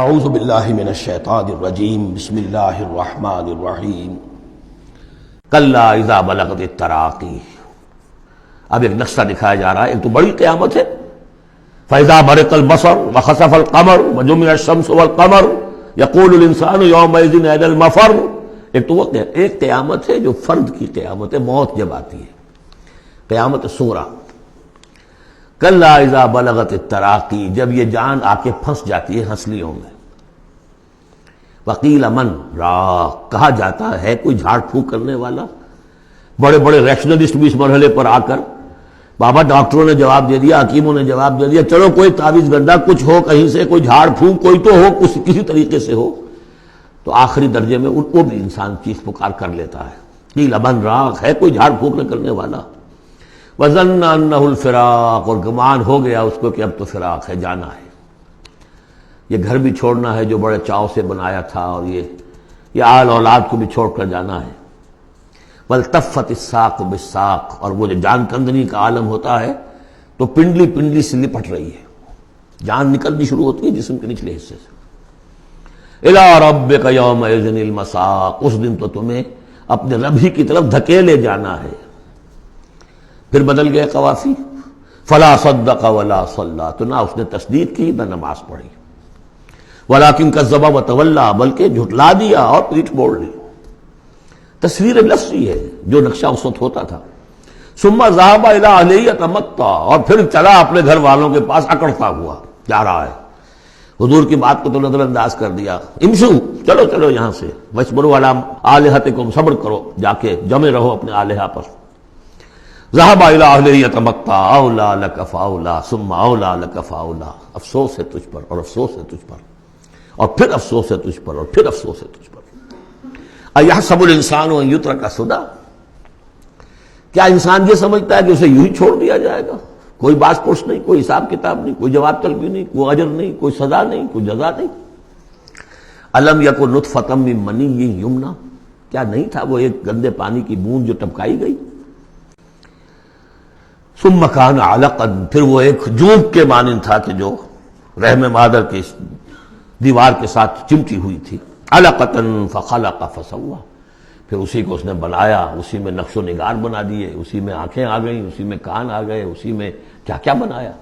اعوذ باللہ من الشیطان الرجیم بسم اللہ الرحمن الرحیم کلا اذا بلغت التراقی. اب ایک نقشہ دکھایا جا رہا ہے. ایک تو بڑی قیامت ہے فاذا برق البصر وخسف القمر وجمع الشمس والقمر یقول الانسان یومئذ این المفر. ایک تو وہ ایک قیامت ہے جو فرد کی قیامت ہے، موت جب آتی ہے، قیامت سورہ. کلا اذا بلغت التراقی، جب یہ جان آ کے پھنس جاتی ہے ہنسلیوں میں. وقیل من راق، کہا جاتا ہے کوئی جھاڑ پھونک کرنے والا. بڑے بڑے ریشنلسٹ بھی اس مرحلے پر آ کر، بابا ڈاکٹروں نے جواب دے دیا، حکیموں نے جواب دے دیا، چلو کوئی تعویذ گنڈا کچھ ہو، کہیں سے کوئی جھاڑ پھونک کوئی تو ہو، کسی طریقے سے ہو. تو آخری درجے میں ان کو بھی انسان چیخ پکار کر لیتا ہے. قیل من راق، ہے کوئی جھاڑ پھونک نہ کرنے والا. وظن انہ الفراق، اور گمان ہو گیا اس کو کہ اب تو فراق ہے، جانا ہے، یہ گھر بھی چھوڑنا ہے جو بڑے چاؤ سے بنایا تھا، اور یہ آل اولاد کو بھی چھوڑ کر جانا ہے. والتفت الساق بالساق، اور وہ جو جان کندنی کا عالم ہوتا ہے تو پنڈلی پنڈلی سے لپٹ رہی ہے، جان نکلنی شروع ہوتی ہے جسم کے نچلے حصے سے. الی ربک یومئذ المساق، اس دن تو تمہیں اپنے رب ہی کی طرف دھکیلے جانا ہے. پھر بدل گئے قوافی. فلا صدق ولا صلی، تو نہ اس نے تصدیق کی نہ نماز پڑھی. ولکن کذب وتولی، بلکہ جھٹلا دیا اور پیٹھ موڑ لی. تصویر لفظی ہے جو نقشہ اس وقت ہوتا تھا. ثم ذهب الى اهله يتمطى، اور پھر چلا اپنے گھر والوں کے پاس اکڑتا ہوا جا رہا ہے. حضور کی بات کو تو نظر انداز کر دیا. امشو، چلو چلو یہاں سے. وَاصْبِرُوا عَلَىٰ آلِهَتِكُمْ، صبر کرو، جا کے جمے رہو اپنے آلہہ پر. ذهب الى اهله يتمطى اولى لك فاولى ثم اولى لك فاولى. افسوس ہے تجھ پر اور افسوس ہے تجھ پر اور پھر افسوس ہے تجھ پر اور پھر افسوس ہے تجھ پر. ایحسب الانسان ان یترک سدی، کیا انسان یہ سمجھتا ہے کہ اسے یوں ہی چھوڑ دیا جائے گا؟ کوئی باز پرس نہیں، کوئی حساب کتاب نہیں، کوئی جواب طلبی نہیں، کوئی اجر نہیں، کوئی سزا نہیں، کوئی جزا نہیں. الم یکن نطفۃ من منی یمنی، کیا نہیں تھا وہ ایک گندے پانی کی بوند جو ٹپکائی گئی. ثم کان علقا، پھر وہ ایک جوک کے مانند تھا کہ جو رحم مادر کی دیوار کے ساتھ چمٹی ہوئی تھی. علقۃ فخلق فسوی، پھر اسی کو اس نے بنایا، اسی میں نقش و نگار بنا دیے، اسی میں آنکھیں آ گئیں، اسی میں کان آ گئے، اسی میں کیا کیا بنایا.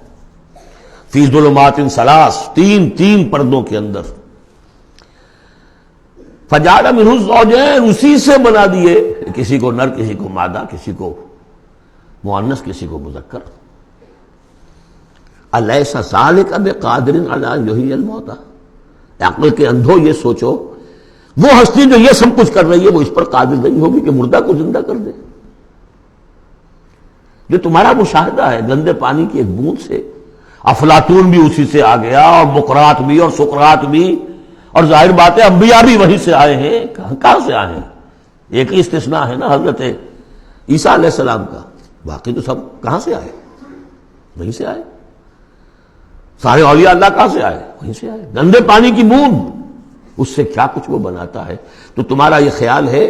فی ظلمات ثلاث، تین پردوں کے اندر. فجعل منہ الزوجین، اسی سے بنا دیے، کسی کو نر، کسی کو مادہ، کسی کو مؤنث، کسی کو مذکر. الیس ذلک بقادر علی ان یحیی الموتى، عقل کے اندھو یہ سوچو، وہ ہستی جو یہ سب کچھ کر رہی ہے وہ اس پر قادر نہیں ہوگی کہ مردہ کو زندہ کر دے. جو تمہارا مشاہدہ ہے گندے پانی کی ایک بوند سے، افلاطون بھی اسی سے آ گیا، اور بقرات بھی، اور سقراط بھی، اور ظاہر بات ہے انبیاء بھی وہیں سے آئے ہیں. کہاں سے آئے ہیں؟ ایک ہی استثناء ہے نا، حضرت عیسیٰ علیہ السلام کا. باقی تو سب کہاں سے آئے؟ وہیں سے آئے. سارے اولیاء اللہ کہاں سے آئے؟ وہیں سے آئے. گندے پانی کی بوند، اس سے کیا کچھ وہ بناتا ہے. تو تمہارا یہ خیال ہے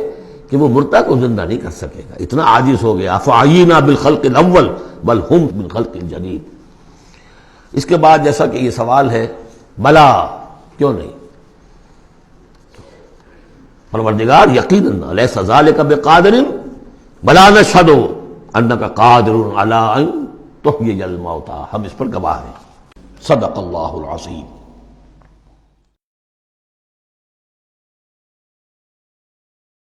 کہ وہ مردہ کو زندہ نہیں کر سکے گا، اتنا عاجز ہو گیا. فعینا بالخلق الاول بل ہم بالخلق الجدید. اس کے بعد جیسا کہ یہ سوال ہے، بلا، کیوں نہیں؟ پروردگار یقیناً الیس ذلک بقادر بلا نشہد انک قادر علی ان تحیی الموتى، ہم اس پر گواہ ہیں. صدق اللہ العظیم.